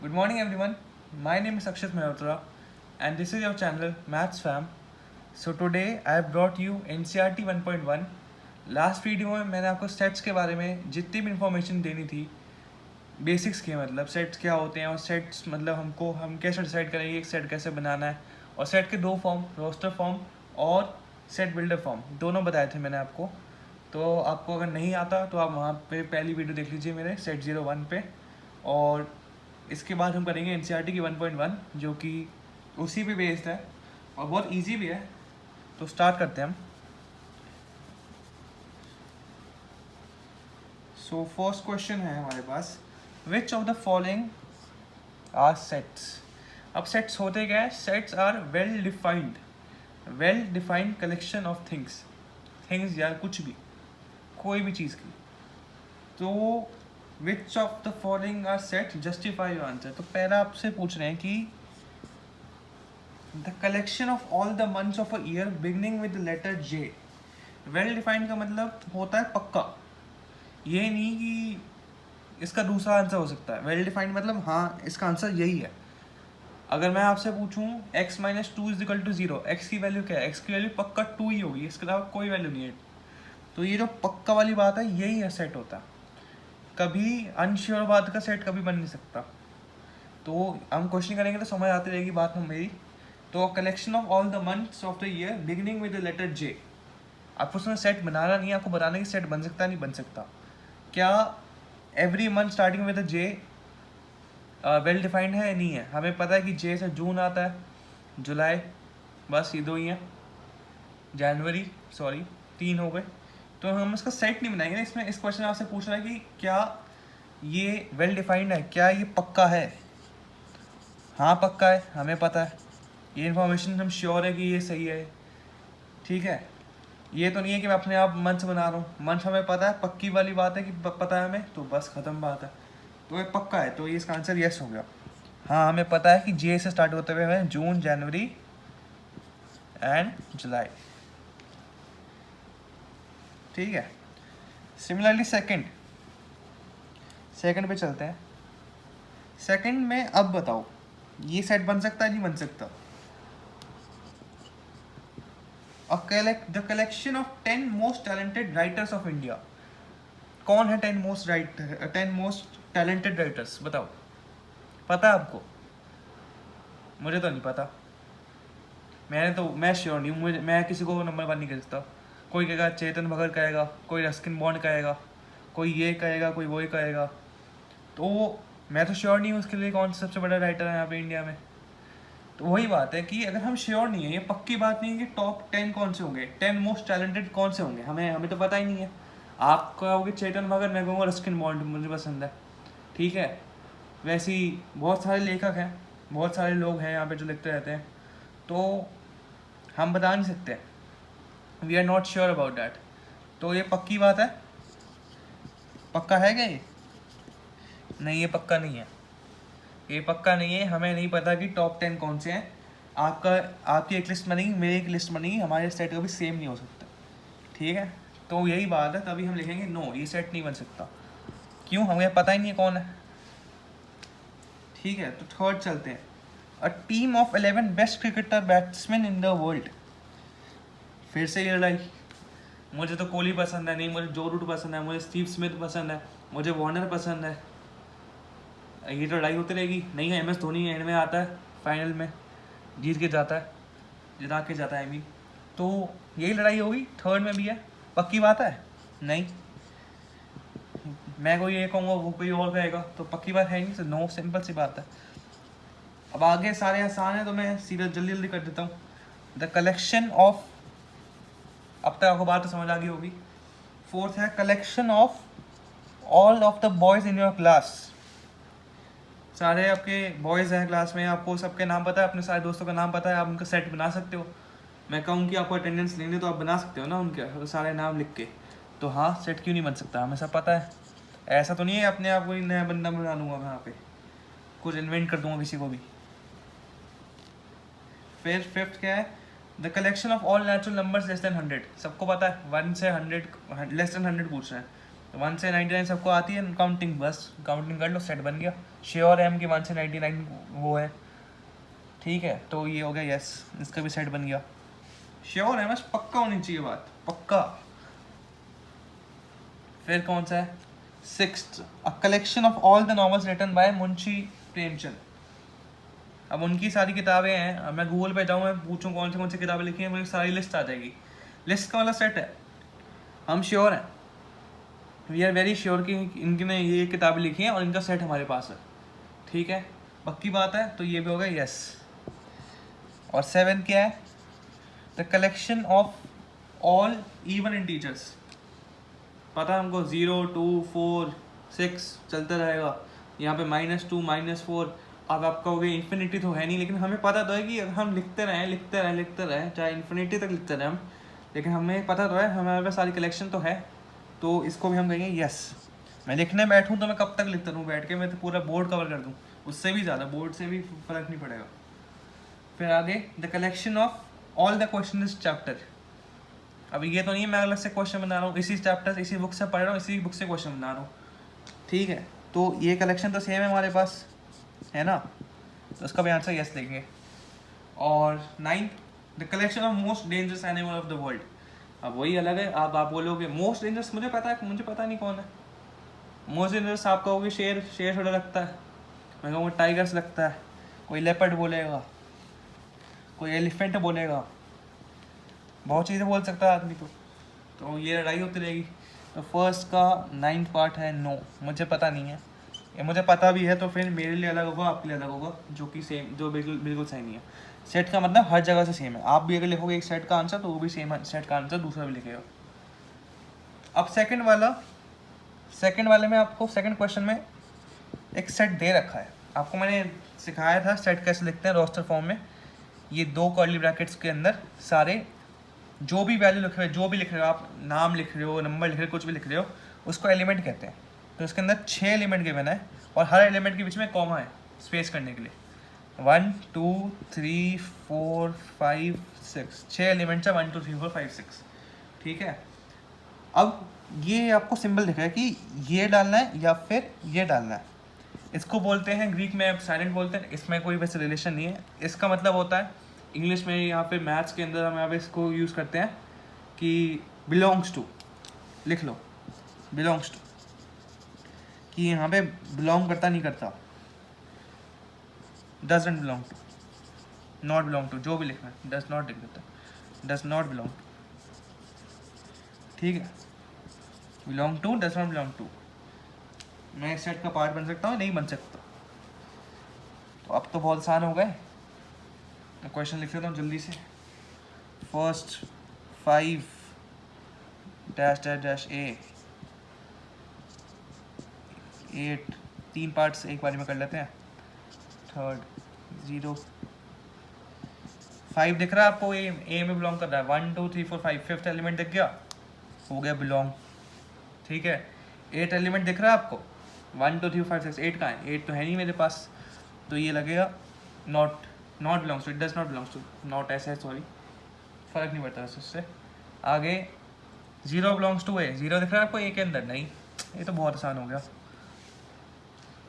Good morning, everyone. My name is Akshat Mehrotra, and this is your channel Maths Fam. So today I have brought you NCERT 1.1. Last video में मैंने आपको sets के बारे में जितनी भी information देनी थी, बेसिक्स के मतलब सेट्स क्या होते हैं और सेट्स मतलब हम कैसे डिसाइड करेंगे एक सेट कैसे बनाना है, और सेट के दो फॉर्म, रोस्टर फॉर्म और सेट बिल्डर फॉर्म, दोनों बताए थे मैंने आपको। तो आपको अगर नहीं आता तो आप वहाँ पे पहली वीडियो देख लीजिए मेरे सेट 01 पे। और इसके बाद हम करेंगे NCERT की 1.1 जो कि उसी पे बेस्ड है और बहुत इजी भी है। तो स्टार्ट करते हैं हम। सो फर्स्ट क्वेश्चन है हमारे पास, which of the following are sets. अब सेट्स होते क्या है? Sets are well defined collection of things या कुछ भी, कोई भी चीज़ की। तो which of the following are set, justify your answer. तो पहला आपसे पूछ रहे हैं कि the collection of all the months of a year beginning with letter J. Well defined का मतलब होता है पक्का, ये नहीं कि इसका दूसरा आंसर हो सकता है। वेल डिफाइंड मतलब हाँ इसका आंसर यही है। अगर मैं आपसे पूछूं x - 2 = 0, x की वैल्यू क्या है? x की वैल्यू पक्का 2 ही होगी, इसके अलावा कोई वैल्यू नहीं है। तो ये जो पक्का वाली बात है यही है सेट होता है। कभी अनश्योर बात का सेट कभी बन नहीं सकता। तो हम क्वेश्चन करेंगे तो समझ आती रहेगी बात हम मेरी। तो collection of all the months of the year beginning with the letter J. आपको उसमें सेट बनाना नहीं है, आपको बताना कि सेट बन सकता नहीं बन सकता। क्या every month starting with the J well defined है? नहीं है। हमें पता है कि जे से जून आता है, जुलाई, बस ये दो ही हैं। जनवरी, सॉरी 3 हो गए। तो हम इसका सेट नहीं बनाएंगे ना। इसमें इस क्वेश्चन आपसे पूछ रहा है कि क्या ये वेल डिफाइंड है, क्या ये पक्का है? हाँ पक्का है, हमें पता है, ये इन्फॉर्मेशन हम श्योर है कि ये सही है, ठीक है। ये तो नहीं है कि मैं अपने आप मंथ बना रहा हूँ। मंथ हमें पता है, पक्की वाली बात है कि पता है हमें, तो बस ख़त्म बात है। तो ये पक्का है, तो ये इसका आंसर यस हो गया। हाँ हमें पता है कि जे से स्टार्ट होते हुए हमें जून, जनवरी एंड जुलाई, ठीक है। सिमिलरली सेकंड पे चलते हैं। सेकंड में अब बताओ ये सेट बन सकता है नहीं बन सकता? The collection of 10 most talented writers of India. कौन है 10 मोस्ट टैलेंटेड राइटर्स? बताओ, पता है आपको? मुझे तो नहीं पता। मैं श्योर नहीं हूँ, मैं किसी को नंबर 1 नहीं कर सकता। कोई कहेगा चेतन भगत कहेगा, कोई रस्किन बॉन्ड कहेगा, कोई ये कहेगा, कोई वो ही कहेगा। तो मैं तो श्योर नहीं हूँ उसके लिए कौन सबसे बड़ा राइटर है यहाँ पे इंडिया में। तो वही बात है कि अगर हम श्योर नहीं है, ये पक्की बात नहीं है कि टॉप 10 कौन से होंगे, 10 मोस्ट टैलेंटेड कौन से होंगे, हमें तो पता ही नहीं है। आप कहोगे चेतन भगत, मैं कहूँगा रस्किन बॉन्ड मुझे पसंद है, ठीक है। वैसे ही बहुत सारे लेखक हैं, बहुत सारे लोग हैं यहाँ पे जो लिखते रहते हैं, तो हम बता नहीं सकते। We are not sure about that. तो ये पक्की बात है? पक्का है क्या ये? नहीं, ये पक्का नहीं है। ये पक्का नहीं है। हमें नहीं पता कि टॉप 10 कौन से हैं। आपकी एक लिस्ट बनेगी, मेरी एक लिस्ट बनेगी, हमारे सेट का भी सेम नहीं हो सकता, ठीक है। तो यही बात है, तभी हम लिखेंगे नो, ये सेट नहीं बन सकता। क्यों? हमें पता ही नहीं है कौन है, ठीक है। तो थर्ड चलते हैं। A team of 11 best cricketer batsman in the world. फिर से ये लड़ाई। मुझे तो कोहली पसंद है, नहीं मुझे जो रूट पसंद है, मुझे स्टीव स्मिथ पसंद है, मुझे वार्नर पसंद है। ये तो लड़ाई होती रहेगी। नहीं है, MS धोनी एंड में आता है, फाइनल में जीत के जाता है, जिता के जाता है आई मीन। तो यही लड़ाई होगी, थर्ड में भी है। पक्की बात है? नहीं। मैं कोई ये कहूँगा, वो कोई और कहेगा, तो पक्की बात है नहीं। तो नो, सिंपल सी बात है। अब आगे सारे आसान है तो मैं सीधा जल्दी जल्दी कर देता हूँ। द कलेक्शन ऑफ, अब तक आपको बात तो समझ आ गई होगी। फोर्थ है collection of all of the boys in your class. सारे आपके बॉयज़ हैं क्लास में, आपको सबके नाम पता है, अपने सारे दोस्तों का नाम पता है, आप उनका सेट बना सकते हो। मैं कहूँ कि आपको अटेंडेंस लेंगे तो आप बना सकते हो ना उनके सारे नाम लिख के। तो हाँ, सेट क्यों नहीं बन सकता, हमें सब पता है। ऐसा तो नहीं है अपने आप कोई नया बंदा बना लूँगा मैं यहाँ पे, कुछ इन्वेंट कर दूँगा किसी को भी। फिर फिफ्थ क्या है? The collection of all natural numbers less than 100। सबको पता है 1 से 100, लेस देन 100 पूछ रहे हैं। 1 से 99 सबको आती है काउंटिंग, बस काउंटिंग कर लो, सेट बन गया। श्योर है हम कि 1 से 99 वो है, ठीक है, तो ये हो गया यस, इसका भी सेट बन गया। श्योर है, बस पक्का होनी चाहिए बात, पक्का। फिर कौन सा है? 6th, a collection of all the novels written by Munshi Premchand. अब उनकी सारी किताबें हैं, अब मैं गूगल पे जाऊँ, मैं पूछूँ कौन सी किताबें लिखी हैं, मुझे सारी लिस्ट आ जाएगी। लिस्ट का वाला सेट है, हम श्योर हैं, वी आर वेरी श्योर कि इनने ये किताबें लिखी हैं और इनका सेट हमारे पास है, ठीक है, पक्की बात है, तो ये भी होगा यस। और 7 क्या है? The collection of all even integers. पता है हमको 0, 2, 4, 6 चलता रहेगा, यहाँ पे -2, -4। अब आप कहोगे इन्फिनिटी तो है नहीं, लेकिन हमें पता तो है कि अगर हम लिखते रहें चाहे इन्फिनिटी तक लिखते रहें हम, लेकिन हमें पता तो है हमारे पास सारी कलेक्शन तो है, तो इसको भी हम कहेंगे यस। मैं लिखने बैठूँ तो मैं कब तक लिखता रहूँ बैठ के, मैं तो पूरा बोर्ड कवर कर दूँ, उससे भी ज़्यादा, बोर्ड से भी फ़र्क नहीं पड़ेगा। फिर आगे the collection of all the question इस चैप्टर। अब ये तो नहीं है मैं अलग से क्वेश्चन बना रहा हूँ, इसी चैप्टर इसी बुक से पढ़ रहा हूँ, इसी बुक से क्वेश्चन बना रहा हूँ, ठीक है, तो ये कलेक्शन तो सेम है हमारे पास, है ना, तो उसका भी आंसर यस लेंगे। और 9th, the collection of most dangerous animal of the world. अब वही अलग है, आप बोलोगे मोस्ट डेंजरस, मुझे पता नहीं कौन है मोस्ट डेंजरस। आप कहोगे शेर थोड़ा लगता है, मैं कहूँगा टाइगर्स लगता है, कोई लेपर्ड बोलेगा, कोई एलिफेंट बोलेगा, बहुत चीज़ें बोल सकता है आदमी, तो ये लड़ाई होती रहेगी। तो फर्स्ट का 9th पार्ट है नो, मुझे पता नहीं है, ये मुझे पता भी है तो फिर मेरे लिए अलग होगा, आपके लिए अलग होगा, जो कि सेम, जो बिल्कुल सही नहीं है। सेट का मतलब हर जगह से सेम है, आप भी अगर लिखोगे एक सेट का आंसर तो वो भी सेम सेट का आंसर दूसरा भी लिखेगा। अब सेकंड वाले में आपको सेकंड क्वेश्चन में एक सेट दे रखा है, आपको मैंने सिखाया था सेट कैसे लिखते हैं रोस्टर फॉर्म में। ये 2 कर्ली ब्रैकेट्स के अंदर सारे जो भी वैल्यू लिख रहे हो, जो भी लिख रहे हो आप, नाम लिख रहे हो, नंबर लिख रहे हो, कुछ भी लिख रहे हो, उसको एलिमेंट कहते हैं। तो इसके अंदर 6 एलिमेंट गिवन है और हर एलिमेंट के बीच में कॉमा है स्पेस करने के लिए। 1 2 3 4 5 6, 6 एलिमेंट्स है, 1 2 3 4 5 6, ठीक है। अब ये आपको सिंबल दिख रहा है कि ये डालना है या फिर ये डालना है, इसको बोलते हैं ग्रीक में साइलेंट बोलते हैं, इसमें कोई वैसे रिलेशन नहीं है। इसका मतलब होता है इंग्लिश में, यहाँ पे मैथ्स के अंदर हम यहाँ पे इसको यूज़ करते हैं कि बिलोंग्स टू, लिख लो बिलोंग्स टू, कि यहाँ पे बिलोंग करता नहीं करता, doesn't belong to, not belong to, जो भी लिखना है, डज नॉट लिख देता, डज नॉट बिलोंग टू, ठीक है, belong to, does not belong to. मैं इस सेट का पार्ट बन सकता हूँ, नहीं बन सकता। तो अब तो बहुत आसान हो गए, मैं क्वेश्चन लिख लेता हूँ जल्दी से। फर्स्ट 5 --- ए 8, 3 पार्ट्स एक बार में कर लेते हैं। थर्ड 0 5 दिख रहा है आपको, ए में बिलोंग कर रहा है, 1 2 3 4 5, 5th एलिमेंट दिख गया, हो गया बिलोंग, ठीक है। 8 एलिमेंट दिख रहा है आपको, 1 2 3 4 5 6, 8 कहाँ है, 8 तो है नहीं मेरे पास, तो ये लगेगा not belongs to, it does not belongs to, not ऐसे है, सॉरी, फ़र्क नहीं पड़ता उससे। आगे 0 बिलोंग्स टू ए, 0 दिख रहा है आपको ए के अंदर, नहीं, ये तो बहुत आसान हो गया।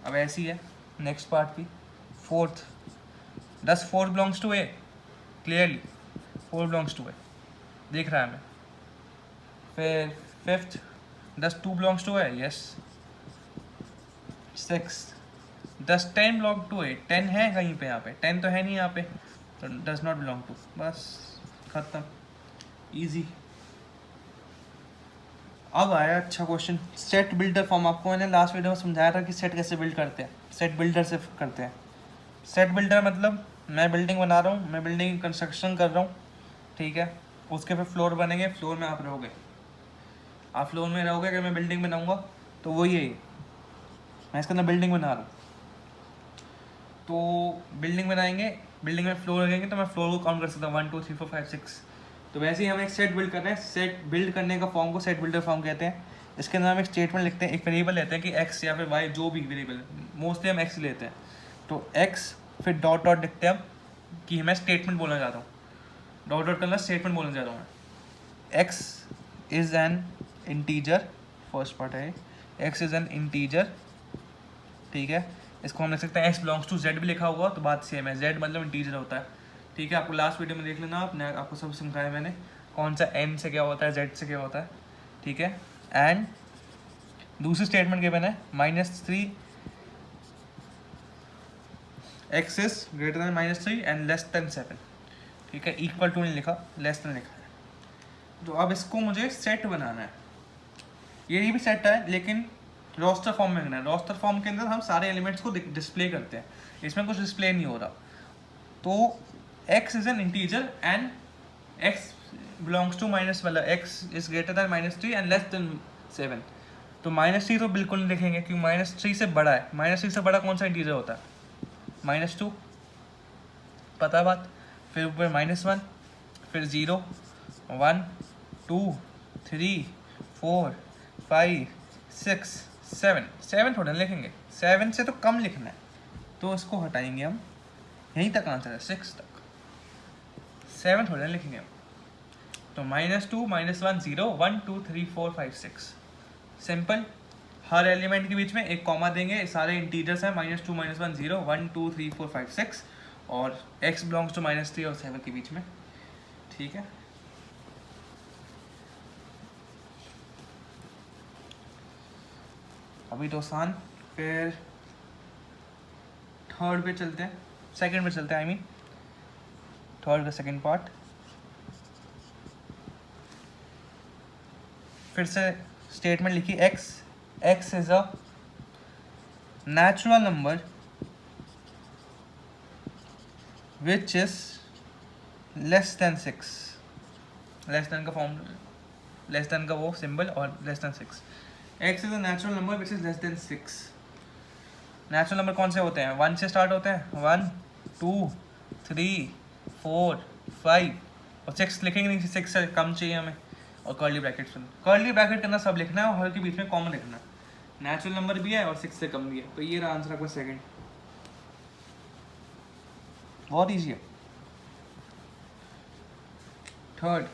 अब ऐसी है नेक्स्ट पार्ट की। Fourth, does 4 belongs to A, clearly 4 belongs to A दिख रहा है हमें। फिर 5th, does 2 belongs to A, yes. 6th, does 10 belong to A, 10 है कहीं पे, यहाँ पे 10 तो है नहीं यहाँ पे, तो डज नॉट बिलोंग टू, बस खत्म, इजी। अब आया अच्छा क्वेश्चन, सेट बिल्डर फॉर्म। आपको मैंने लास्ट वीडियो में समझाया था कि सेट कैसे बिल्ड करते हैं, सेट बिल्डर से करते हैं। सेट बिल्डर मतलब मैं बिल्डिंग बना रहा हूँ, मैं बिल्डिंग कंस्ट्रक्शन कर रहा हूँ, ठीक है, उसके फिर फ्लोर बनेंगे, फ्लोर में आप रहोगे, आप फ्लोर में रहोगे, अगर मैं बिल्डिंग बनाऊँगा तो वही है, मैं इसके अंदर बिल्डिंग बना रहा हूँ, तो बिल्डिंग बनाएंगे, बिल्डिंग में फ्लोर लगेंगे, तो मैं फ्लोर को काउंट कर सकता हूँ 1 2 3 4 5 6। तो वैसे ही हम एक सेट बिल्ड कर रहे हैं, सेट बिल्ड करने का फॉर्म को सेट बिल्डर फॉर्म कहते हैं। इसके अंदर हम एक स्टेटमेंट लिखते हैं, एक वेरिएबल लेते हैं कि एक्स या फिर वाई, जो भी वेरिएबल, मोस्टली हम एक्स लेते हैं, तो एक्स फिर डॉट डॉट लिखते हैं हम कि मैं स्टेटमेंट बोलना चाहता हूँ, डॉट डॉट करना स्टेटमेंट बोलना चाहता हूँ मैं। X is an integer first part है एक्स इज़ एन इंटीजर, ठीक है। इसको हम लिख सकते हैं एक्स बिलोंग्स टू जेड भी लिखा होगा तो बात सेम है, जेड मतलब इंटीजर होता है, ठीक है। आपको लास्ट वीडियो में देख लेना, आपने आपको सब समझाया मैंने कौन सा एन से क्या होता है, जेड से क्या होता है, ठीक है। एंड दूसरी स्टेटमेंट गिवन है -3 x is greater than -3 and less than 7, ठीक है। इक्वल टू नहीं लिखा, लेस देन लिखा है। तो अब इसको मुझे सेट बनाना है, ये भी सेट है लेकिन रोस्टर फॉर्म में करना है। रोस्टर फॉर्म के अंदर हम सारे एलिमेंट्स को डिस्प्ले करते हैं, इसमें कुछ डिस्प्ले नहीं हो रहा। तो x is an integer and x belongs to मतलब x is greater than -3 and less than 7। तो -3 तो बिल्कुल नहीं लिखेंगे क्योंकि -3 से बड़ा है। -3 से बड़ा कौन सा इंटीजर होता है? -2, पता है बात। फिर ऊपर -1, फिर 0, 1, 2, 3, 4, 5, 6, 7 थोड़ा लिखेंगे, 7 से तो कम लिखना है तो इसको हटाएंगे हम, यहीं तक आंसर है 6 तक, 7 थोड़ा लिखेंगे हम। तो -2, -1, 0, 1, 2, 3, 4, 5, 6 सिंपल। हर एलिमेंट के बीच में एक कॉमा देंगे, सारे इंटीजर्स हैं -2, -1, 0, 1, 2, 3, 4, 5, 6 और x बिलोंग्स टू -3 और 7 के बीच में, ठीक है। अभी तो आसान, फिर थर्ड पे चलते हैं, सेकंड पे चलते हैं, आई मीन थर्ड का सेकंड पार्ट। फिर से स्टेटमेंट लिखी x is a natural number which is less then 6, less than का फॉर्म, लेस देन का वो सिंबल और less than 6। x is a natural number which is less then 6। Natural number कौन से होते हैं? 1 से स्टार्ट होते हैं, 1, 2, 3, 4, 5 और 6 लिखेंगे नहीं, 6 से कम चाहिए हमें। और कर्ली ब्रैकेट सुन, कर्ली ब्रैकेट करना सब लिखना है और हर के बीच में कॉमन लिखना है। नेचुरल नंबर भी है और 6 से कम भी है, तो ये रहा आंसर आपका सेकंड। बहुत ईजी है। Third,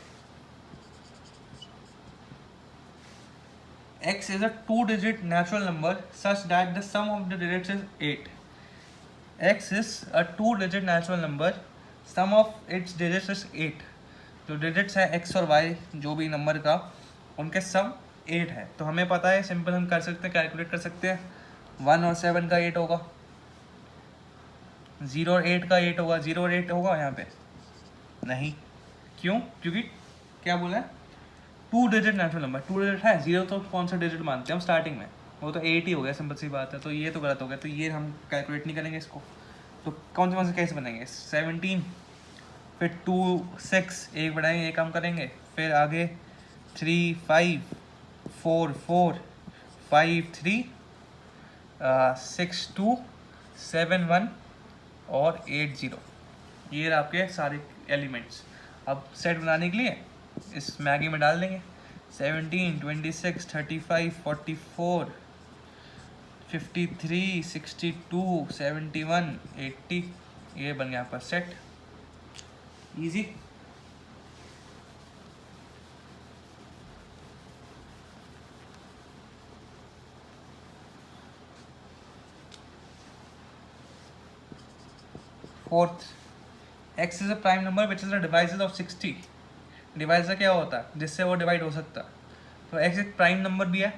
x is a 2-digit natural number such that the sum of the digits is 8. x is a 2-digit natural number, sum of its digits is 8. जो डिजिट्स हैं x और y जो भी number का, उनके सम 8 है। तो हमें पता है, सिंपल हम कर सकते हैं, कैलकुलेट कर सकते हैं। 1 और 7 का 8 होगा, 0 और 8 का 8 होगा। 0 और 8 होगा यहाँ पे नहीं, क्यों? क्योंकि क्या बोला है, 2 डिजिट नेचुरल नंबर, 2 डिजिट है। 0 तो कौन सा डिजिट मानते हैं हम स्टार्टिंग में, वो तो 8 ही हो गया, सिंपल सी बात है। तो ये तो गलत हो गया, तो ये हम कैलकुलेट नहीं करेंगे इसको। तो कौन से कैसे बनेंगे? 17, फिर 2, 6 एक बढ़ाएंगे, एक कम करेंगे, फिर आगे 3, 5, 4, 4, 5, 3, 6, 2, 7, 1 और 8, 0। ये रहा आपके सारे एलिमेंट्स। अब सेट बनाने के लिए इस मैगी में डाल देंगे। 17, 26, 35, 44, 53, 62, 71, 80, ये बन गया आपका set. Easy. Fourth, x is a prime number which is the devices of 60। Divisor क्या होता है? जिससे वो डिवाइड हो सकता है। तो x एक प्राइम नंबर भी है,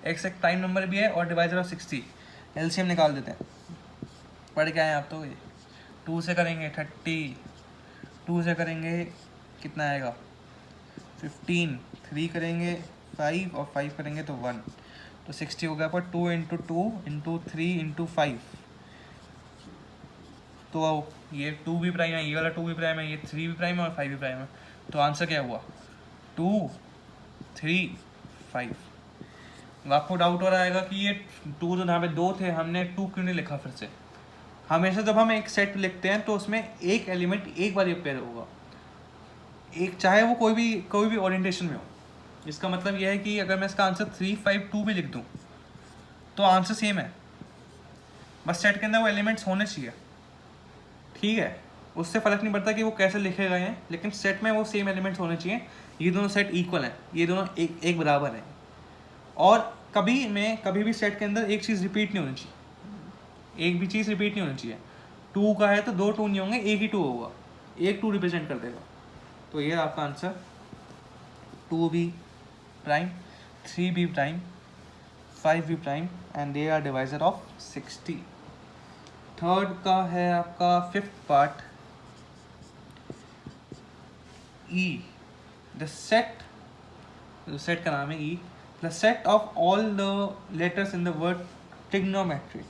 x एक प्राइम नंबर भी है और डिवाइजर ऑफ 60। एलसीएम निकाल देते हैं, पढ़ के आए आप तो। ये 2 से करेंगे 30, 2 से करेंगे कितना आएगा 15, 3 करेंगे 5 और 5 करेंगे तो 1, तो 60 हो गया। पर 2 × 2 × 3 × 5, तो ये 2 भी प्राइम है, ये वाला 2 भी प्राइम है, ये 3 भी प्राइम है और 5 भी प्राइम है। तो आंसर क्या हुआ? 2, 3, 5। अब आपको डाउट हो रहा है कि ये 2 तो यहाँ पे 2 थे, हमने 2 क्यों नहीं लिखा? फिर से हमेशा जब हम एक सेट लिखते हैं तो उसमें एक एलिमेंट एक बार अपेयर होगा, एक, चाहे वो कोई भी ओरिएंटेशन में हो। इसका मतलब यह है कि अगर मैं इसका आंसर 3, 5, 2 भी लिख दूँ तो आंसर सेम है, बस सेट के अंदर वो एलिमेंट्स होने चाहिए, ठीक है। उससे फ़र्क नहीं पड़ता कि वो कैसे लिखे गए हैं, लेकिन सेट में वो सेम एलिमेंट्स होने चाहिए। ये दोनों सेट इक्वल हैं, ये दोनों एक बराबर हैं। और कभी भी सेट के अंदर एक चीज़ रिपीट नहीं होनी चाहिए, एक भी चीज़ रिपीट नहीं होनी चाहिए। 2 का है तो 2 2 नहीं होंगे, एक ही 2 होगा, एक 2 रिप्रेजेंट कर देगा। तो ये आपका answer 2b prime, 3b prime, 5b prime and they are divisor of 60। Third का है आपका 5th part, E the set का नाम है E, the set of all the letters in the word trigonometry.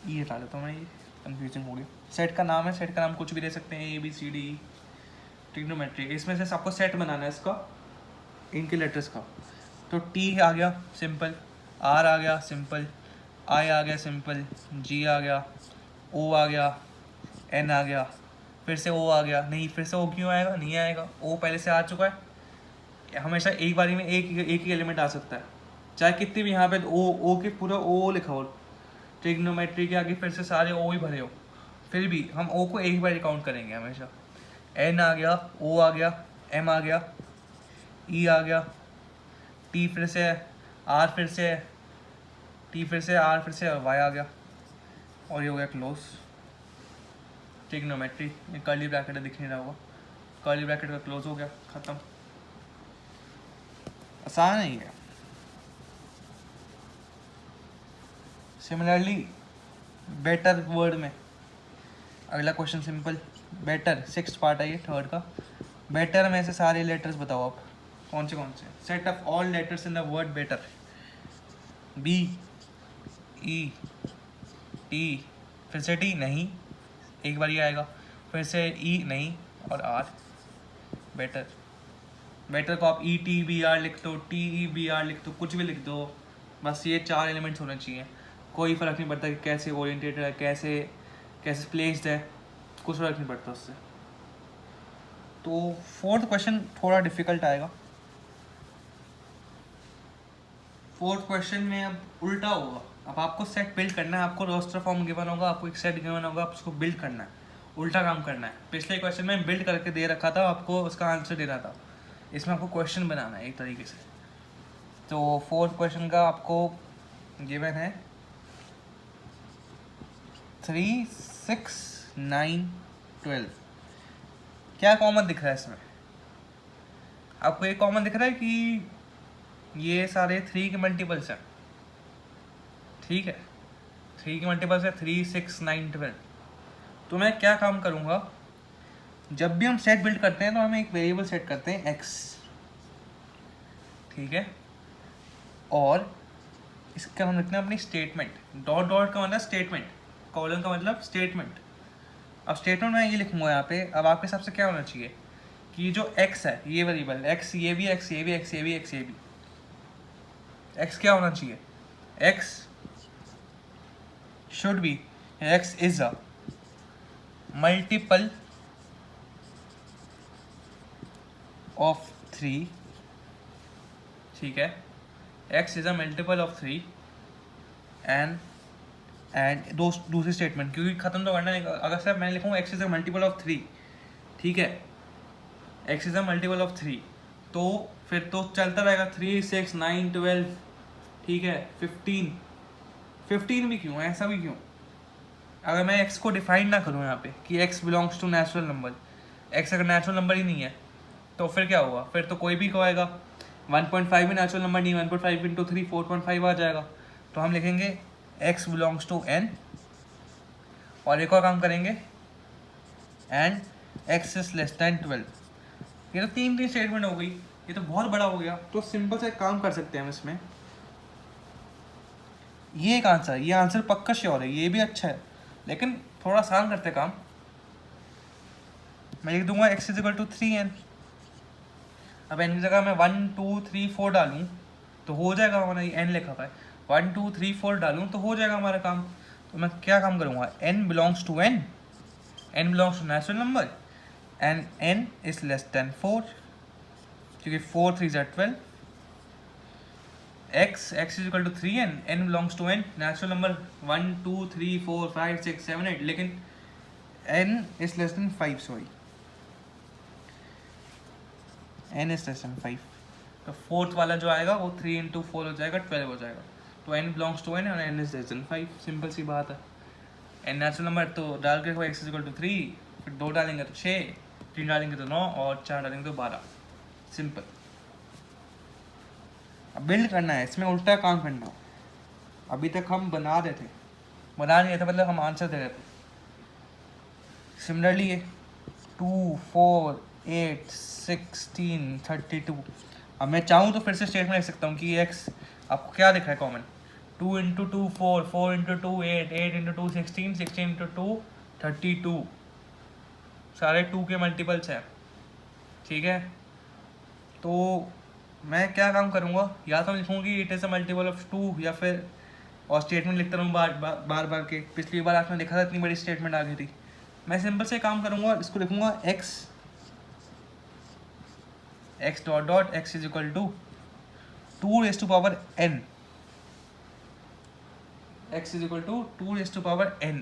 ये हटा देता हूँ मैं, ये कंफ्यूजिंग हो गया। सेट का नाम है, सेट का नाम कुछ भी दे सकते हैं, ABCD, ट्रिग्नोमेट्री। इसमें से आपको सेट बनाना है इसका, इनके लेटर्स का। तो T आ गया सिंपल, R आ गया सिंपल, I आ गया सिंपल, G आ गया, O आ गया, N आ गया, फिर से O आ गया। नहीं, फिर से O क्यों आएगा? नहीं आएगा, O पहले से आ चुका है। हमेशा एक बारी में एक ही एलिमेंट आ सकता है, चाहे कितनी भी यहाँ पे O के पूरा O लिखा हो, ट्रिग्नोमेट्री के आगे फिर से सारे O ही भरे हो, फिर भी हम O को एक बार काउंट करेंगे हमेशा। N आ गया, O आ गया, M आ गया, E आ गया, T फिर से है, R फिर से है, T फिर से, R फिर से, Y आ गया, और ये हो गया क्लोज ट्रिग्नोमेट्री। ये कर्ली ब्रैकेट दिख नहीं रहा होगा, कर्ली ब्रैकेट का क्लोज हो गया, खत्म। आसान नहीं है। सिमिलरली बेटर वर्ड में अगला question simple, better 6th part है ये, थर्ड का। बेटर में से सारे लेटर्स बताओ आप, कौन से set of all letters in the word better. B, E, T, फिर से T नहीं, एक बार ही आएगा, फिर से E नहीं, और R। बेटर को आप ETBR लिख दो, TEBR लिख दो, कुछ भी लिख दो, बस ये 4 एलिमेंट्स होने चाहिए। कोई फ़र्क नहीं पड़ता कि कैसे ओरिएंटेड है, कैसे प्लेस्ड है, कुछ फ़र्क नहीं पड़ता उससे। तो 4th क्वेश्चन थोड़ा डिफिकल्ट आएगा। 4th क्वेश्चन में अब उल्टा होगा। अब आपको सेट बिल्ड करना है, आपको रोस्टर फॉर्म गिवन होगा, आपको एक सेट गिवन होगा, आप उसको बिल्ड करना है, उल्टा काम करना है। पिछले क्वेश्चन में बिल्ड करके दे रखा था, आपको उसका आंसर दे रहा था, इसमें आपको क्वेश्चन बनाना है एक तरीके से। तो 4th क्वेश्चन का आपको गिवन है 3, 6, 9, 12। क्या कॉमन दिख रहा है इसमें? आपको ये कॉमन दिख रहा है कि ये सारे 3 के मल्टीपल्स हैं, ठीक है, 3 के मल्टीपल्स है 3, 6, 9, 12। तो मैं क्या काम करूँगा, जब भी हम सेट बिल्ड करते हैं तो हम एक वेरिएबल सेट करते हैं x, ठीक है, और इसका हम लिखते हैं अपनी स्टेटमेंट। डॉट डॉट का मतलब स्टेटमेंट, कॉलन का मतलब स्टेटमेंट। अब स्टेटमेंट में ये लिखूँगा यहाँ पे। अब आपके हिसाब से क्या होना चाहिए कि जो x है, ये वेरिएबल x, ये भी x, ये भी x, ये भी x, ये भी x क्या होना चाहिए, x should be, x is a multiple of 3, ठीक है, x is a multiple of 3 and दूसरी स्टेटमेंट, क्योंकि ख़त्म तो करना है। अगर सर मैं लिखूँगा x is a multiple of 3, ठीक है, x is a multiple of 3, तो फिर तो चलता रहेगा 3, 6, 9, 12, ठीक है, 15 भी क्यों, ऐसा भी क्यों? अगर मैं x को डिफाइन ना करूँ यहाँ पे कि x belongs to natural number, x अगर नेचुरल नंबर ही नहीं है तो फिर क्या होगा, फिर तो कोई भी को आएगा। 1.5 भी नेचुरल नंबर नहीं, 1.5 इंटू 3 4.5 आ जाएगा। तो हम लिखेंगे x बिलोंग्स टू n, और एक और काम करेंगे and x is less then 12। ये तो 3 स्टेटमेंट हो गई, ये तो बहुत बड़ा हो गया। तो सिंपल से काम कर सकते हैं हम इसमें, ये एक आंसर, ये आंसर पक्का श्योर है, ये भी अच्छा है, लेकिन थोड़ा आसान करते काम। मैं लिख दूंगा x is equal to 3n। अब n की जगह मैं 1, 2, 3, 4 डालूँ तो हो जाएगा हमारा, ये n लिखा हुआ है, 1, 2, 3, 4 डालूँ तो हो जाएगा हमारा काम। तो मैं क्या काम करूँगा, n belongs to n, n belongs to natural number and n is less than 4, क्योंकि 4 3 12, x is equal to 3n, n belongs to n, natural number 1, 2, 3, 4, 5, 6, 7, 8, लेकिन n is less than 5, sorry n is less than 5, तो fourth वाला जो आएगा वो 3 into 4 हो जाएगा, 12 हो जाएगा। तो n बिलोंग्स टू n और n is less than 5, simple सी बात है। n नेचुरल नंबर तो डाल के x इज इक्वल टू 3, फिर 2 डालेंगे तो 6, 3 डालेंगे तो 9 और 4 डालेंगे तो 12, सिंपल। अब बिल्ड करना है, इसमें उल्टा काम करना है। अभी तक हम बना नहीं रहे थे, मतलब हम आंसर दे रहे थे। सिमिलरली ये 2 4 8 16 32, अब मैं चाहूँ तो फिर से स्टेटमेंट लिख सकता हूँ कि x आपको क्या दिख रहा है common, 2 into 2 4, 4 into 2 8, 8 into 2 16, 16 into 2 32, सारे 2 के मल्टीपल्स हैं, ठीक है। तो मैं क्या काम करूँगा, या तो लिखूँगी it is a multiple of 2, या फिर और स्टेटमेंट लिखता रहूँ बार के। पिछली बार आपने देखा था इतनी बड़ी स्टेटमेंट आ गई थी। मैं सिंपल से काम करूँगा, इसको लिखूँगा x dot dot x is equal to 2 raise to power n, x is equal to 2 raise to power n,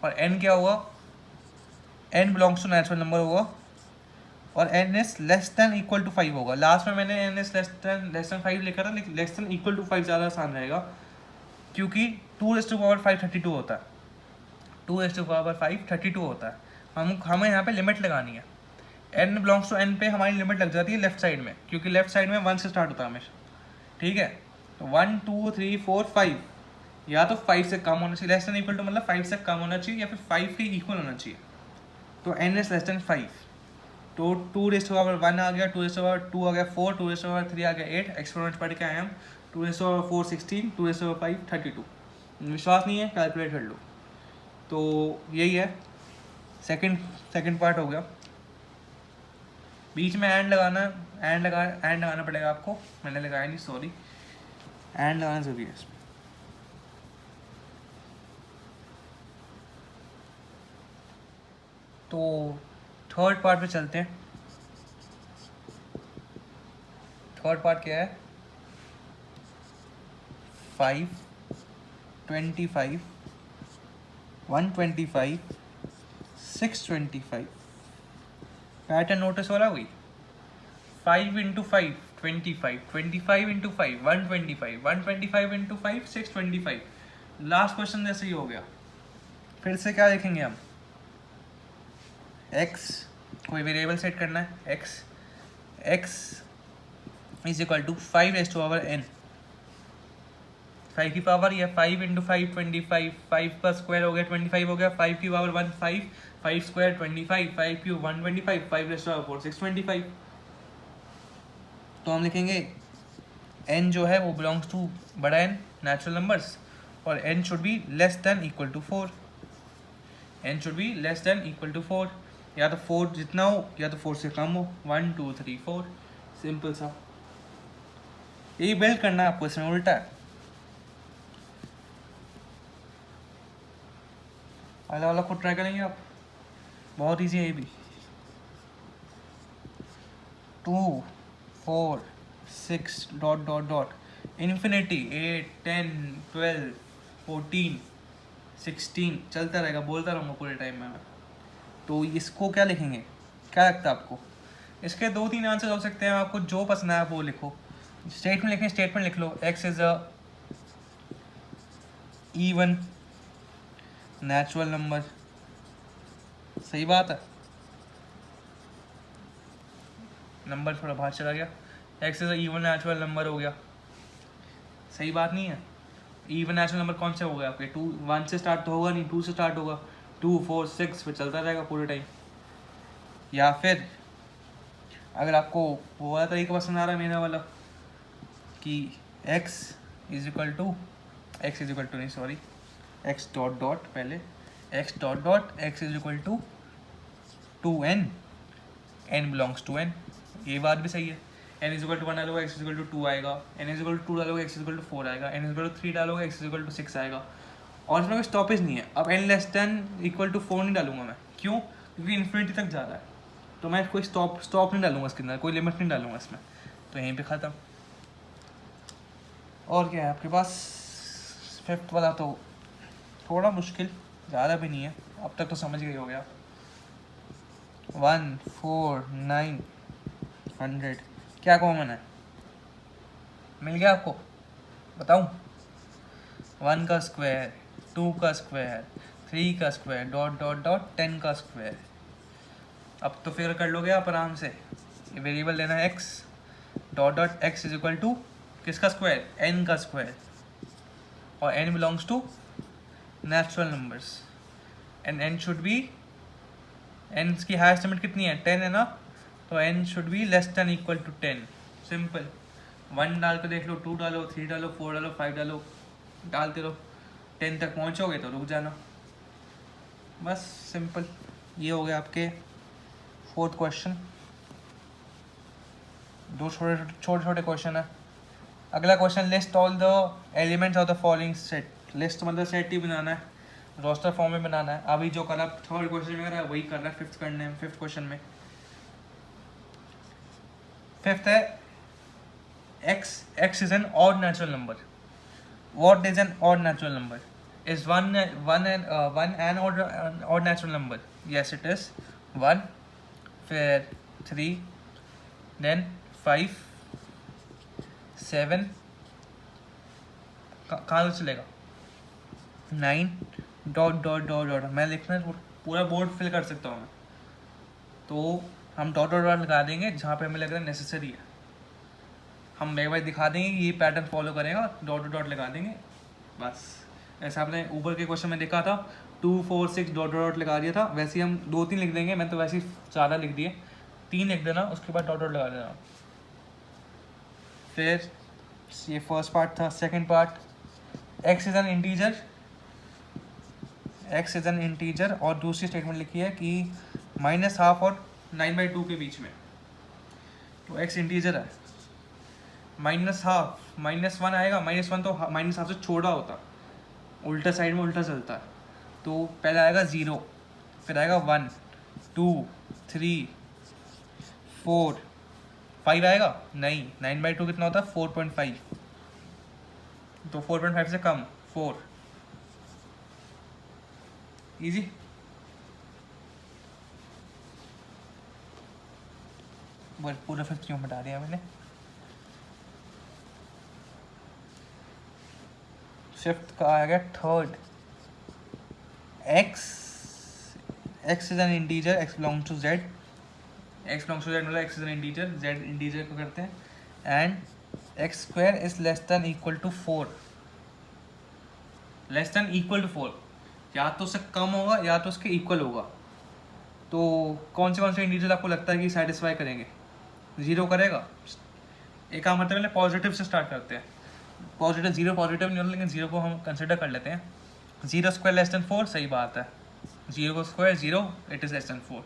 और n क्या होगा, n belongs to natural number होगा, और n is less than equal to 5 होगा। Last में मैंने n is less than 5 लिखा था, लेकिन लेस देन इक्वल टू 5 ज़्यादा आसान रहेगा, क्योंकि 2 रेज़ टू पावर 5 32 होता है, 2 रेज़ टू पावर 5 32 होता है। हमें यहाँ पे लिमिट लगानी है, n बिलोंग्स टू n पे हमारी लिमिट लग जाती है लेफ्ट साइड में, क्योंकि लेफ्ट साइड में 1 से स्टार्ट होता है हमेशा, ठीक है। तो 1 2 3 4 5, या तो 5 से कम होना चाहिए, लेस देन इक्वल टू मतलब 5 से कम होना चाहिए, या फिर 5 के इक्वल होना चाहिए। तो n इज लेस देन 5, तो 2 रेज़ टू पावर 1 आ गया, 2 रेज़ टू पावर 2 आ गया 4, 2 रेज़ टू पावर 3 आ गया 8, एक्सपेरिमेंट पढ़ के आए हम। 2 raise to power 4 16, 2 raise to power 5 32। विश्वास नहीं है, कैलकुलेट कर लो। तो यही है, सेकंड पार्ट हो गया। बीच में एंड लगाना पड़ेगा आपको, मैंने लगाया नहीं, सॉरी, एंड लगाना ज़रूरी है इसमें। तो थर्ड पार्ट पे चलते हैं। थर्ड पार्ट क्या है, 5 25 125 625। पैटर्न नोटिस हो रहा है कोई, 5 into 5 25, 25 into 5 125, 125 into 5 625। Last question जैसे ही हो गया। फिर से क्या देखेंगे हम, x कोई वेरिएबल सेट करना है, x is equal to 5 raise to power n, 5 की पावर, या 5 इंटू 5 25, 5 का स्क्वायर हो गया 25 हो गया, 5 की power 1 5, 5 square 25, 5 cube 125, 5 raise to power 4 625। तो हम लिखेंगे n जो है वो बिलोंग्स टू बड़ा n नेचुरल नंबर्स, और n should be less than equal to 4, n should be less than equal to 4, या तो 4 जितना हो या तो 4 से कम हो, 1 2 3 4, सिंपल सा। यही बिल्ड करना है आपको, इसमें उल्टा है। अलग अलग खुद ट्राई करेंगे आप, बहुत ईजी है ये भी। 2 4 6 डॉट डॉट डॉट इन्फिनिटी 8 10 12 14 16 चलता रहेगा, बोलता रहूँगा पूरे टाइम में मैं। तो इसको क्या लिखेंगे, क्या लगता है आपको? इसके 2-3 आंसर हो सकते हैं, आपको जो पसंद है आप वो लिखो। स्टेटमेंट लिखें, स्टेटमेंट लिख लो, x is a even natural number, सही बात है, नंबर थोड़ा बाहर चला गया, x is a even natural number हो गया, सही बात नहीं है। इवन नेचुरल नंबर कौन से हो गए आपके, 2 1 से स्टार्ट तो होगा नहीं, 2 से स्टार्ट होगा, 2 4 6 पे चलता रहेगा पूरे टाइम। या फिर अगर आपको वो वाला तरीका पसंद आ रहा है मेरा वाला, कि x इज इक्वल टू नहीं सॉरी, x डॉट डॉट पहले x dot dot x is equal to 2n, n belongs to n, ये बात भी सही है। n इज इक्वल टू 1 डालोगे x इज इक्वल टू 2 आएगा, n इज इक्वल टू 2 डालोगे x इज इक्वल टू 4 आएगा, n इज इक्वल टू 3 डालोगे x इज इक्वल टू 6 आएगा, और इसमें कोई स्टॉपेज नहीं है। अब n less than equal to 4 नहीं डालूंगा मैं, क्यों? क्योंकि इन्फिनिटी तक जा रहा है, तो मैं कोई स्टॉप नहीं डालूंगा इसके अंदर, कोई लिमिट नहीं डालूंगा इसमें, तो यहीं पे ख़त्म। और क्या है आपके पास, फिफ्थ वाला तो थोड़ा मुश्किल, ज़्यादा भी नहीं है, अब तक तो समझ गए हो गया। 1 4 9 100। क्या कॉमन है? मिल गया आपको? बताऊं? 1 का स्क्वायर, 2 का स्क्वायर, 3 का स्क्वायर, डॉट डॉट डॉट 10 का स्क्वायर। अब तो फिगर कर लोगे आप आराम से। ये वेरिएबल लेना है x, dot dot x is equal to किसका स्क्वायर? n का स्क्वायर, और n belongs to natural numbers, and n should be, n की हाईएस्ट लिमिट कितनी है? 10 है ना, तो n should be less than equal to 10। Simple. 1 डाल के देख लो, 2 डालो, 3 डालो, 4 डालो, 5 डालो, डालते रहो, 10 तक पहुंचोगे तो रुक जाना। बस सिंपल। ये हो गया आपके 4th क्वेश्चन। 2 छोटे छोटे क्वेश्चन है। अगला question, list all the elements of the following set. List मतलब सेट ही बनाना है, रोस्टर फॉर्म में बनाना है। अभी जो करा 3rd क्वेश्चन में करा वही कर रहा है 5th करने में, 5th क्वेश्चन में। 5th है x is an odd natural number. What is an odd natural number? Is one an odd natural number? Yes, it is. 1, फिर 3, then 5, 7, कहाँ से चलेगा? 9, डॉट डॉट डॉट डॉट। मैं लिखना पूरा बोर्ड फिल कर सकता हूँ मैं, तो हम डॉट डॉट डॉट लगा देंगे जहाँ पे हमें लग रहा है नेसेसरी है। हम एक बार दिखा देंगे कि ये पैटर्न फॉलो करेगा, डॉट डॉट लगा देंगे बस। ऐसा आपने ऊपर के क्वेश्चन में देखा था, 2, 4, 6 डॉट डॉट लगा दिया था, वैसे ही हम 2-3 लिख देंगे। मैं तो वैसे ही ज़्यादा लिख दिए, 3 लिख देना, उसके बाद डॉट डॉट लगा देना। फिर ये फर्स्ट पार्ट था। Second part, x is an integer, x is an integer, और दूसरी स्टेटमेंट लिखी है कि -12 और 9/2 के बीच में, तो एक्स इंटीजर है। -12, -1 आएगा, -1 तो -12 से छोटा होता, उल्टा साइड में उल्टा चलता है, तो पहले आएगा 0, फिर आएगा 1, 2, 3, 4, 5 आएगा नहीं। 9/2 कितना होता है? 4.5, तो 4.5 से कम 4। इजी। पूरा 5th क्यों बता दिया मैंने? 5th का आ गया 3rd, x is an integer, x belongs to z, x belongs to z मतलब x is an integer, z integer को करते हैं, and x square is less than equal to 4, less than equal to 4, या तो उससे कम होगा या तो उसके इक्वल होगा। तो कौन से इंटीजर आपको लगता है कि सेटिस्फाई करेंगे? 0 करेगा। एक काम करते हैं, पहले पॉजिटिव से स्टार्ट करते हैं। पॉजिटिव 0 पॉजिटिव नहीं होता, लेकिन 0 को हम कंसिडर कर लेते हैं। 0 स्क्वायर लेस देन 4, सही बात है। 0 का square 0, it is less than 4।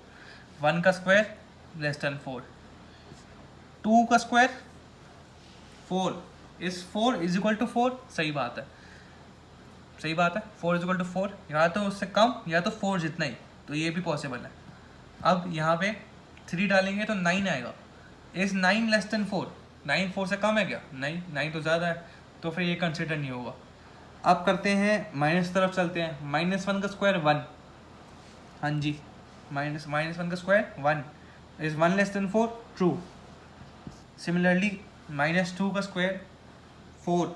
1 का स्क्वायर लेस देन 4। 2 का स्क्वायर 4 इज इक्वल टू 4, सही बात है, सही बात है। 4 इज इक्वल टू 4, या तो उससे कम या तो 4 जितना ही, तो ये भी पॉसिबल है। अब यहाँ पे 3 डालेंगे तो 9 आएगा। Is 9 less than 4? 9 4 से कम है क्या? नहीं, 9 तो ज़्यादा है, तो फिर ये कंसिडर नहीं होगा। अब करते हैं माइनस तरफ चलते हैं। -1 का स्क्वायर 1, हाँ जी, -1 का square 1। Is 1 less than 4? True. Similarly -2 का square 4,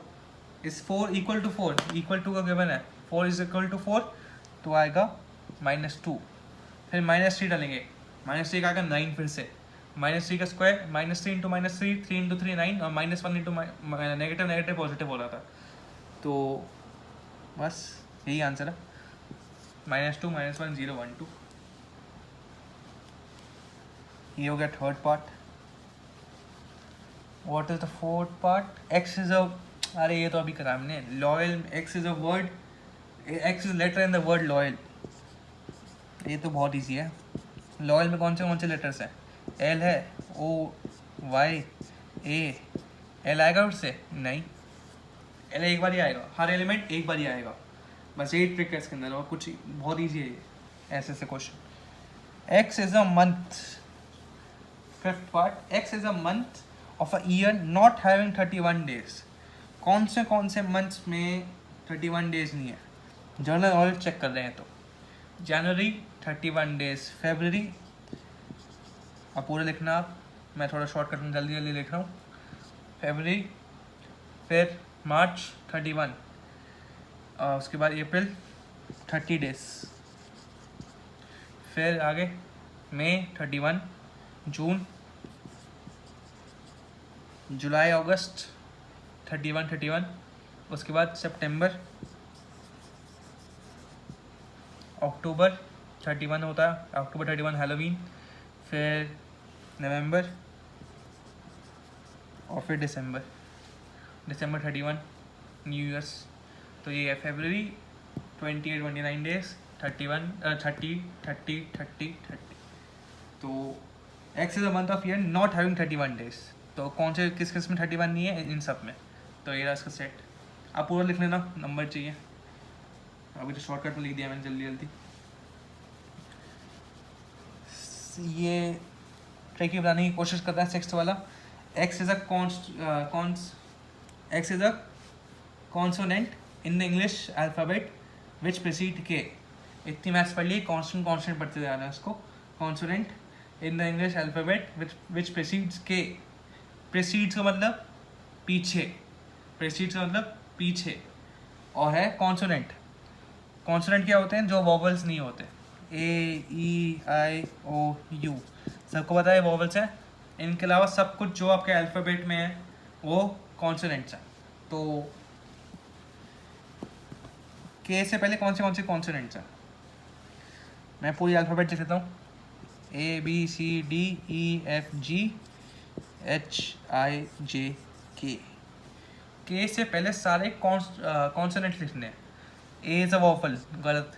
is 4 equal to 4? Equal to का गिवन है, 4 इज इक्वल टू 4, तो आएगा -2। फिर -3 डालेंगे, -3 का आएगा 9 फिर से। -3 का स्क्वायर, -3 इंटू -3, 3 इंटू 3 9, और -1 इंटू नेगेटिव नेगेटिव पॉजिटिव हो रहा था, तो बस यही आंसर है। -2, -1, 0, 1, 2। ये हो गया 3rd part. What is the 4th part? X is a, अरे ये तो अभी करा हमने, loyal. X is a word, X is letter in the word loyal. ये तो बहुत ईजी है। लॉयल में कौन से लेटर्स हैं? एल है, ओ, वाई, ए। एल आएगा उससे? नहीं, एल एक बार ही आएगा, हर एलिमेंट एक बार ही आएगा, बस यही ट्रिक है इसके अंदर, और कुछ बहुत ईजी है ये, ऐसे question. X is a month. 5th part, x is a month of a year not having 31 days. कौन से मंथ्स में 31 डेज नहीं है? जर्नल नॉलेज चेक कर रहे हैं तो जनवरी 31 डेज, फेबररी, अब पूरा लिखना आप, मैं थोड़ा शॉर्टकट में जल्दी जल्दी लिख रहा हूँ। फरवरी, फिर मार्च 31, उसके बाद अप्रैल 30 डेज, फिर आगे मई 31, जून, जुलाई अगस्त 31, उसके बाद सितंबर, अक्टूबर 31 होता है, अक्टूबर 31 हैलोवीन, फिर नवंबर और फिर दिसंबर 31 न्यू ईयर्स। तो ये है फरवरी 29 डेज, 30। तो x is a month of year not having 31 days. तो कौन से किस में 31 नहीं है? इन सब में। तो ये रहा इसका सेट। आप पूरा लिख लेना, नंबर चाहिए। अभी तो शॉर्टकट में लिख दिया मैंने जल्दी जल्दी। ये ट्रिकी बनाने की कोशिश करता है सिक्स्थ वाला। X is a consonant in the English alphabet which preceded के। इतनी मैथ्स पढ़ ली, कॉन्स्टेंट पढ़ते जा रहे हैं इसको। Consonant in the English alphabet which precedes के। प्रीसीड्स का मतलब पीछे, प्रीसीड्स का मतलब पीछे, और है कॉन्सोनेंट। कॉन्सोनेंट क्या होते हैं? जो वॉवल्स नहीं होते। ए, ई, आई, ओ, यू, सबको पता है वॉवल्स हैं। इनके अलावा सब कुछ जो आपके अल्फ़ाबेट में है वो कॉन्सोनेंट्स हैं। तो के से पहले कौन से कॉन्सोनेंट्स हैं? मैं पूरी अल्फ़ाबेट लिख देता हूँ। ए, बी, सी, डी, ई, एफ, जी, एच, आई, जे, के। के से पहले सारे कॉन्सोनेंट्स लिखने हैं। ए इज़ अ वॉवल, गलत।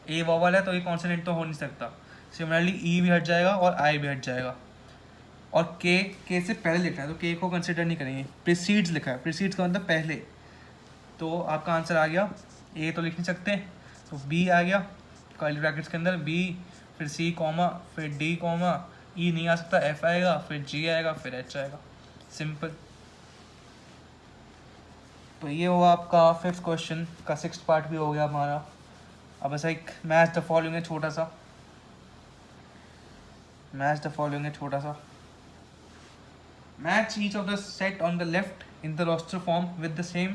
ए वॉवल है तो ये कॉन्सोनेंट तो हो नहीं सकता। सिमिलरली ई भी हट जाएगा और आई भी हट जाएगा। और के से पहले लिखना है तो के को कंसिडर नहीं करेंगे। प्रीसीड्स लिखा है, प्रीसीड्स का मतलब पहले। तो आपका आंसर आ गया। ए तो लिख नहीं सकते, तो बी आ गया कर्ली ब्रैकेट्स के अंदर, बी, फिर सी कॉमा, फिर डी कॉमा, ई नहीं आ सकता, एफ आएगा, फिर जी आएगा, फिर एच आएगा। सिंपल। तो ये हुआ आपका फिफ्थ क्वेश्चन का सिक्स्थ पार्ट भी हो गया हमारा। अब ऐसा एक मैच द फॉलोइंग है छोटा सा। Match each of the set on the left in the roster form with the same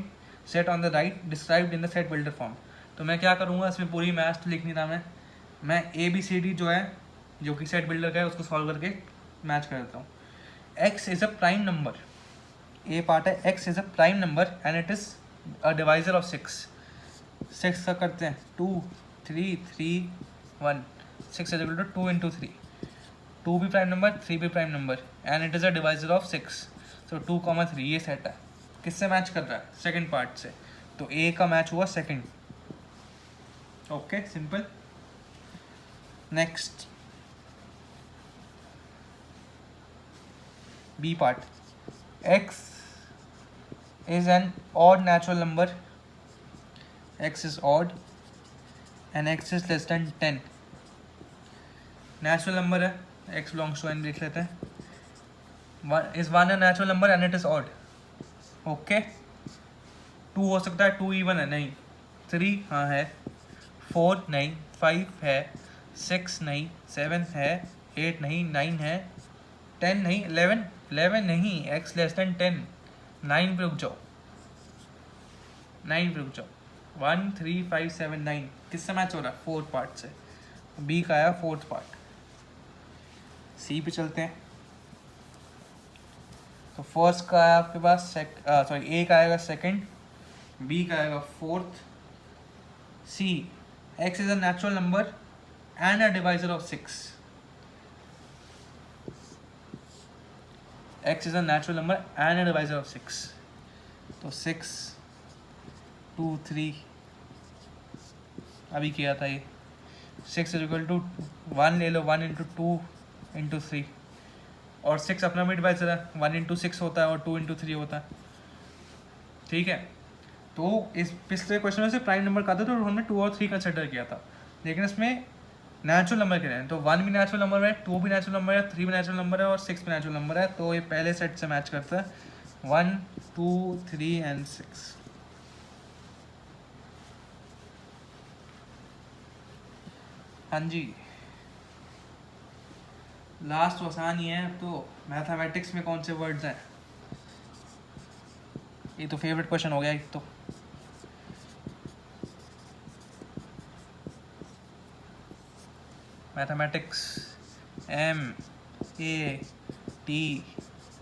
set on the right described in the set builder form। तो मैं क्या करूँगा, इसमें पूरी मैच तो लिख नहीं था मैं ए बी सी डी जो है, जो कि सेट बिल्डर का है, उसको सॉल्व करके मैच कर देता हूँ। X is a prime number, A part है। X is a prime number and it is a divisor of six. Six का करते हैं 2, 3, 3, 1। 6 इज इक्वल टू 2 इंटू 3। 2 भी प्राइम नंबर, 3 भी prime number, and it is a divisor of 6। सो 2, 3 ये set है। किससे match कर रहा है? सेकंड पार्ट से। तो ए का मैच हुआ second. Okay, simple. Next B part. X is an odd natural number, x is odd and x is less than 10। Natural number है, x बिलोंग्स टू n लिख लेते हैं। Is one a natural number and it is odd. Okay, 2 हो सकता है, 2 even है नहीं, 3 हाँ है, 4 नहीं, 5 है, 6 नहीं, 7 है, 8 नहीं, 9 है, 10 नहीं, 11 नहीं, x लेस देन 10। 9 पे रुक जाओ, 1, 3, 5, 7, 9 किससे मैच हो रहा है? फोर्थ पार्ट से। बी का आया फोर्थ पार्ट। सी पे चलते हैं। तो फर्स्ट का आया आपके पास ए का आएगा सेकंड, बी का आएगा fourth, C x is a natural number and a divisor of 6। X is a natural number and a divisor of 6। तो 6, 2, 3 अभी किया था ये। 6 इज इक्वल टू 1 ले लो, 1 इंटू 2 इंटू 3, और 6 अपना भी डिवाइजर है, 1 इंटू 6 होता है और 2 इंटू 3 होता है। ठीक है, तो इस पिछले क्वेश्चन में से प्राइम नंबर का था तो हमने 2 और 3 कंसिडर किया था, लेकिन इसमें नेचुरल नंबर के हैं। तो 1 भी नेचुरल नंबर है, 2 भी नेचुरल नंबर है, 3 भी नेचुरल नंबर है और 6 भी नेचुरल नंबर है। तो ये पहले सेट से मैच करता है 1, 2, 3 एंड 6। हाँ जी, लास्ट तो आसान ही है। अब तो मैथमेटिक्स में कौन से वर्ड्स हैं, ये तो फेवरेट क्वेश्चन हो गया एक तो। मैथमेटिक्स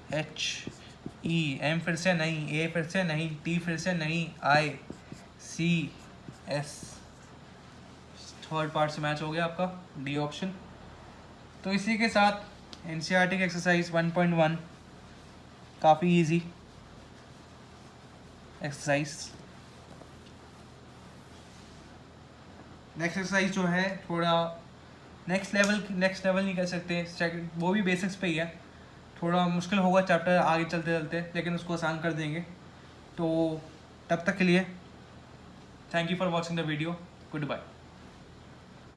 MATHE, M फिर से नहीं, A फिर से नहीं, T फिर से नहीं, ICS, थर्ड पार्ट से मैच हो गया आपका D ऑप्शन। तो इसी के साथ NCERT की एक्सरसाइज 1.1 काफ़ी इजी एक्सरसाइज। नेक्स्ट एक्सरसाइज जो है थोड़ा नेक्स्ट लेवल नहीं कह सकते, वो भी बेसिक्स पे ही है, थोड़ा मुश्किल होगा चैप्टर आगे चलते चलते, लेकिन उसको आसान कर देंगे। तो तब तक के लिए thank you for watching the video, good bye.